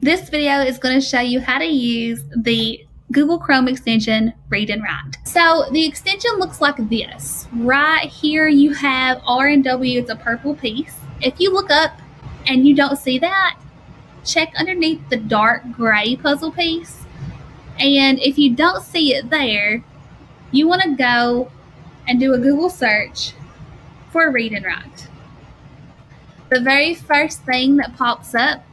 This video is going to show you how to use the Google Chrome extension Read and Write. So the extension looks like this. Right here you have R&W, it's a purple piece. If you look up and you don't see that, check underneath the dark gray puzzle piece. And if you don't see it there, you want to go and do a Google search for Read and Write. The very first thing that pops up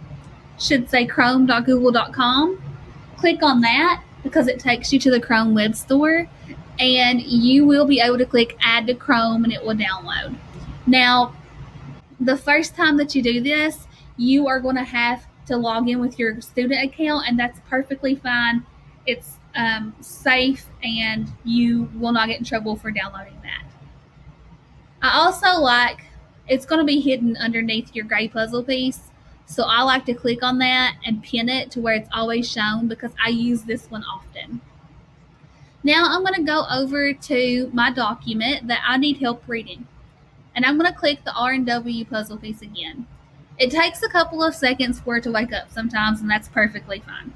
should say chrome.google.com. Click on that because it takes you to the Chrome web store, and you will be able to click add to Chrome and it will download. Now, the first time that you do this, you are going to have to log in with your student account, and that's perfectly fine. It's safe and you will not get in trouble for downloading that. I also like, it's going to be hidden underneath your gray puzzle piece. So I like to click on that and pin it to where it's always shown because I use this one often. Now I'm going to go over to my document that I need help reading. And I'm going to click the R&W puzzle piece again. It takes a couple of seconds for it to wake up sometimes, and that's perfectly fine.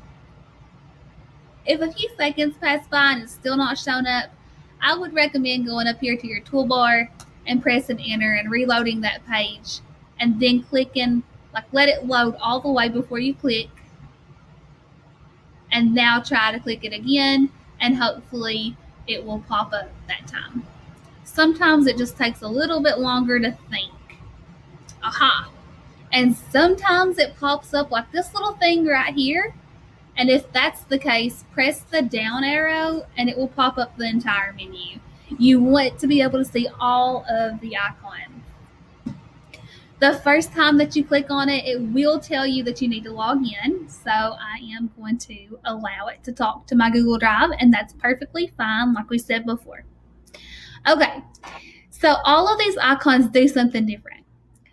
If a few seconds pass by and it's still not shown up, I would recommend going up here to your toolbar and pressing enter and reloading that page, and then clicking, let it load all the way before you click, and now try to click it again, and hopefully it will pop up that time. Sometimes it just takes a little bit longer to think. Aha! And sometimes it pops up like this little thing right here, and if that's the case, press the down arrow and it will pop up the entire menu. You want to be able to see all of the icons. The first time that you click on it, it will tell you that you need to log in. So I am going to allow it to talk to my Google Drive, and that's perfectly fine, like we said before. Okay, so all of these icons do something different.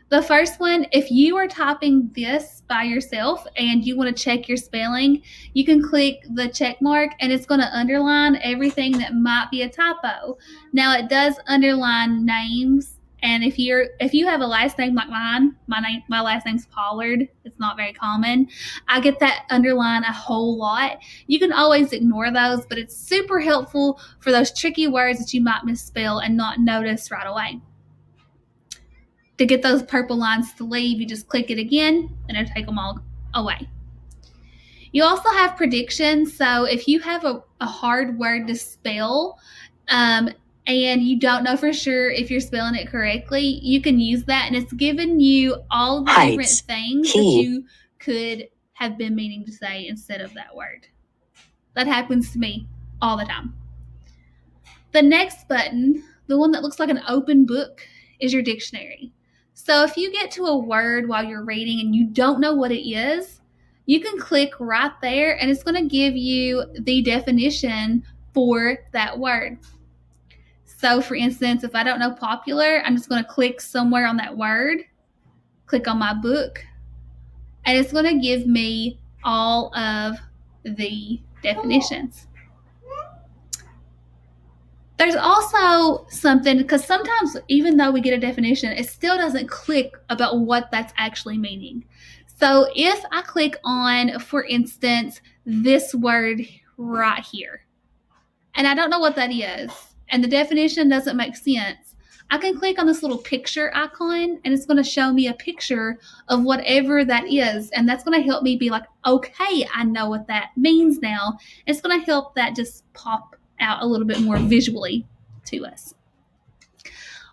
The first one, if you are typing this by yourself and you want to check your spelling, you can click the check mark and it's going to underline everything that might be a typo. Now it does underline names. And if you have a last name like mine, my last name's Pollard. It's not very common. I get that underline a whole lot. You can always ignore those, but it's super helpful for those tricky words that you might misspell and not notice right away. To get those purple lines to leave, you just click it again and it'll take them all away. You also have predictions. So if you have a hard word to spell, and you don't know for sure if you're spelling it correctly, you can use that, and it's giving you all the different things that you could have been meaning to say instead of that word. That happens to me all the time. The next button, the one that looks like an open book, is your dictionary. So if you get to a word while you're reading and you don't know what it is, you can click right there and it's going to give you the definition for that word. So for instance, if I don't know popular, I'm just going to click somewhere on that word, click on my book, and it's going to give me all of the definitions. There's also something, because sometimes even though we get a definition, it still doesn't click about what that's actually meaning. So if I click on, for instance, this word right here, and I don't know what that is, and the definition doesn't make sense, I can click on this little picture icon and it's going to show me a picture of whatever that is. And that's going to help me be like, okay, I know what that means now. It's going to help that just pop out a little bit more visually to us.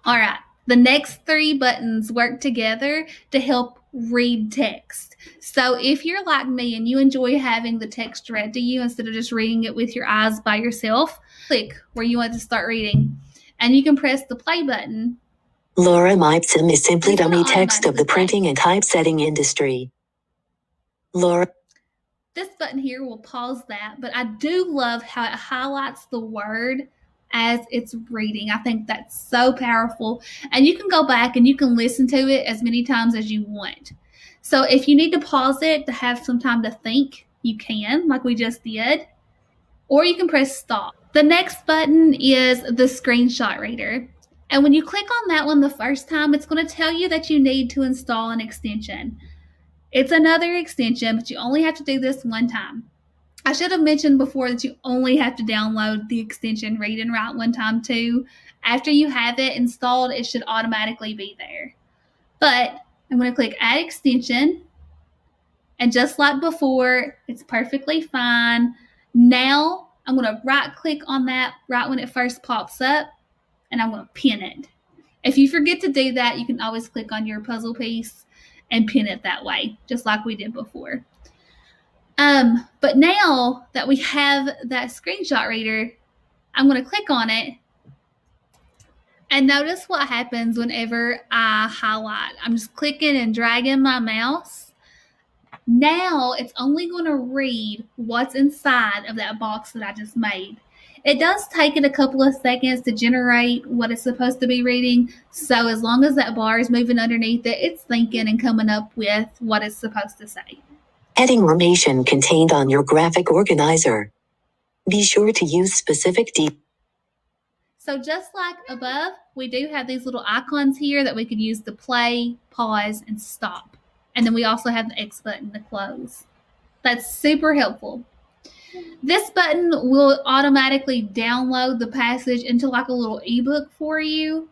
All right, the next three buttons work together to help read text. So if you're like me and you enjoy having the text read to you instead of just reading it with your eyes by yourself, click where you want to start reading, and you can press the play button. Laura Mipsum is simply dummy text of the printing and typesetting industry. Laura. This button here will pause that, but I do love how it highlights the word as it's reading. I think that's so powerful, and you can go back and you can listen to it as many times as you want. So if you need to pause it to have some time to think, you can, like we just did, or you can press stop. The next button is the screenshot reader, and when you click on that one the first time, it's going to tell you that you need to install an extension. It's another extension, but you only have to do this one time. I should have mentioned before that you only have to download the extension Read and Write one time too. After you have it installed, it should automatically be there. But I'm going to click Add Extension. And just like before, it's perfectly fine. Now I'm going to right click on that right when it first pops up, and I'm going to pin it. If you forget to do that, you can always click on your puzzle piece and pin it that way, just like we did before. But now that we have that screenshot reader, I'm going to click on it and notice what happens whenever I highlight. I'm just clicking and dragging my mouse. Now it's only going to read what's inside of that box that I just made. It does take it a couple of seconds to generate what it's supposed to be reading. So as long as that bar is moving underneath it, it's thinking and coming up with what it's supposed to say. Heading information contained on your graphic organizer. Be sure to use specific So just like above, we do have these little icons here that we could use to play, pause, and stop. And then we also have the X button to close. That's super helpful. This button will automatically download the passage into like a little ebook for you.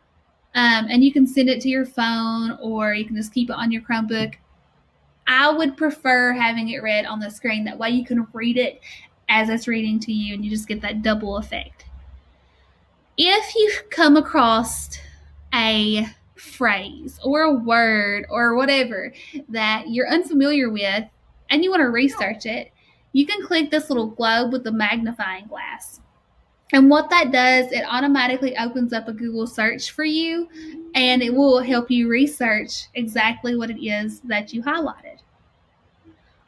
And you can send it to your phone, or you can just keep it on your Chromebook. I would prefer having it read on the screen. That way you can read it as it's reading to you, and you just get that double effect. If you come across a phrase or a word or whatever that you're unfamiliar with and you want to research it, you can click this little globe with the magnifying glass. And what that does, it automatically opens up a Google search for you, and it will help you research exactly what it is that you highlighted.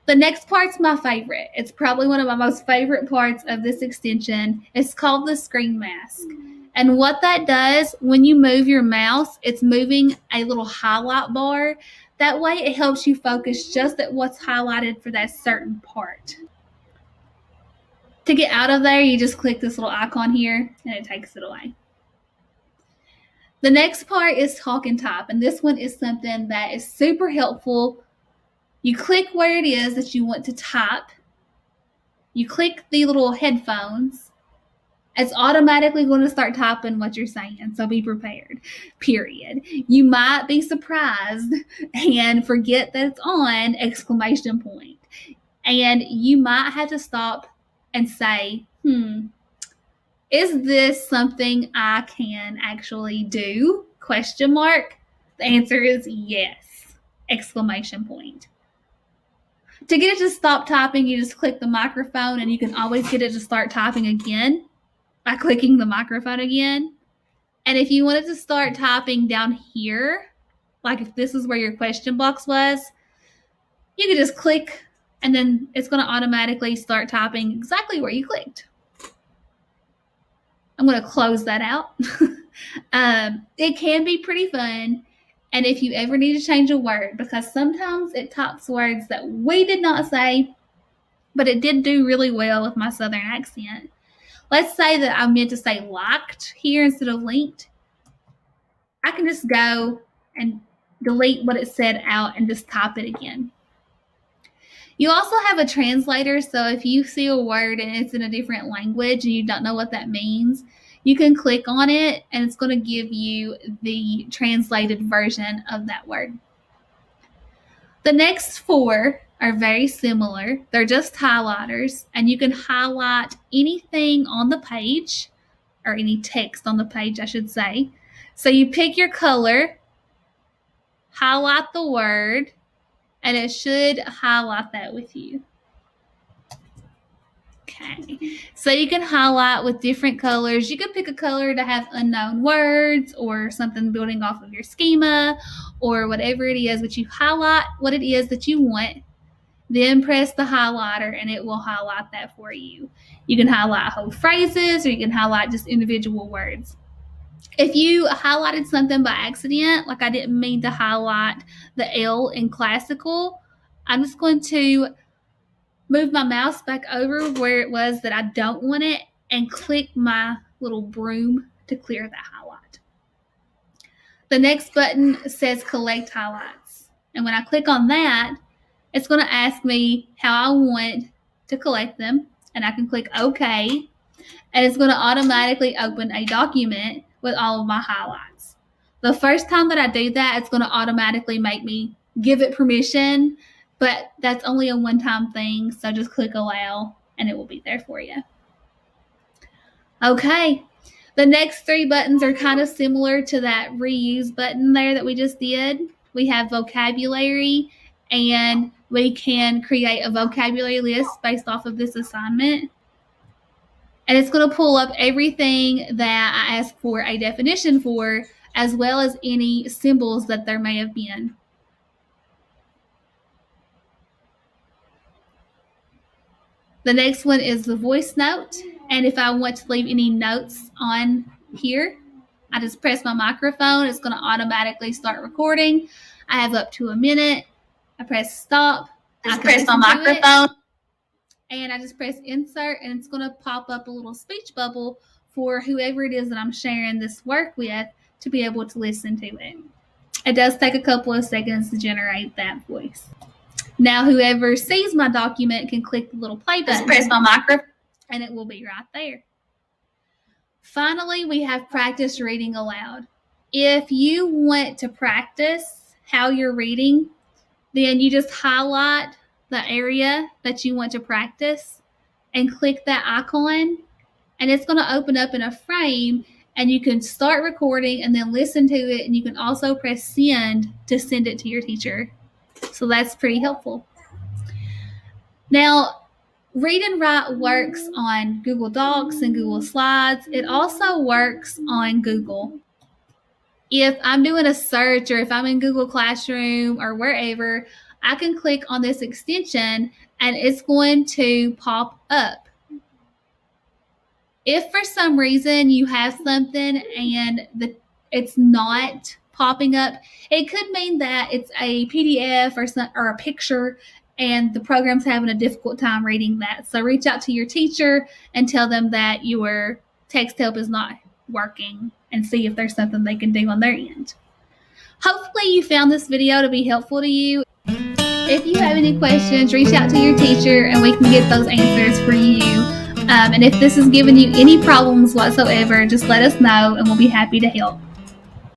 The next part's my favorite. It's probably one of my most favorite parts of this extension. It's called the screen mask. And what that does, when you move your mouse, it's moving a little highlight bar. That way it helps you focus just at what's highlighted for that certain part. To get out of there, you just click this little icon here and it takes it away. The next part is talk and type, and this one is something that is super helpful. You click where it is that you want to type. You click the little headphones. It's automatically going to start typing what you're saying, so be prepared, period. You might be surprised and forget that it's on exclamation point. And you might have to stop and say, is this something I can actually do? Question mark. The answer is yes, exclamation point. To get it to stop typing, you just click the microphone, and you can always get it to start typing again by clicking the microphone again. And if you wanted to start typing down here, like if this is where your question box was, you could just click, and then it's going to automatically start typing exactly where you clicked. I'm going to close that out. It can be pretty fun. And if you ever need to change a word, because sometimes it types words that we did not say, but it did do really well with my Southern accent. Let's say that I meant to say liked here instead of linked. I can just go and delete what it said out and just type it again. You also have a translator, so if you see a word and it's in a different language and you don't know what that means, you can click on it and it's going to give you the translated version of that word. The next four are very similar. They're just highlighters, and you can highlight anything on the page, or any text on the page, I should say. So you pick your color, highlight the word, and it should highlight that with you. Okay, so you can highlight with different colors. You can pick a color to have unknown words or something building off of your schema or whatever it is, but you highlight what it is that you want, then press the highlighter and it will highlight that for you. You can highlight whole phrases, or you can highlight just individual words. If you highlighted something by accident, like I didn't mean to highlight the L in classical, I'm just going to move my mouse back over where it was that I don't want it and click my little broom to clear that highlight. The next button says collect highlights. And when I click on that, It's going to ask me how I want to collect them, and I can click OK, and it's going to automatically open a document with all of my highlights. The first time that I do that, it's going to automatically make me give it permission, but that's only a one-time thing, so just click allow and it will be there for you. Okay, the next 3 buttons are kind of similar to that reuse button there that we just did. We have vocabulary, and we can create a vocabulary list based off of this assignment. And it's going to pull up everything that I asked for a definition for, as well as any symbols that there may have been. The next one is the voice note. And if I want to leave any notes on here, I just press my microphone. It's going to automatically start recording. I have up to a minute. I press stop. I press my microphone. And I just press insert, and it's going to pop up a little speech bubble for whoever it is that I'm sharing this work with to be able to listen to it. It does take a couple of seconds to generate that voice. Now, whoever sees my document can click the little play button. Just press my microphone, and it will be right there. Finally, we have practice reading aloud. If you want to practice how you're reading, then you just highlight the area that you want to practice and click that icon, and it's going to open up in a frame, and you can start recording and then listen to it, and you can also press send to send it to your teacher. So that's pretty helpful. Now, Read and Write works on Google Docs and Google Slides. It also works on Google. If I'm doing a search, or if I'm in Google Classroom or wherever, I can click on this extension and it's going to pop up. If for some reason you have something and it's not popping up, it could mean that it's a PDF or a picture and the program's having a difficult time reading that. So reach out to your teacher and tell them that your text help is not working and see if there's something they can do on their end. Hopefully you found this video to be helpful to you. If you have any questions, reach out to your teacher and we can get those answers for you. And if this has given you any problems whatsoever, just let us know and we'll be happy to help.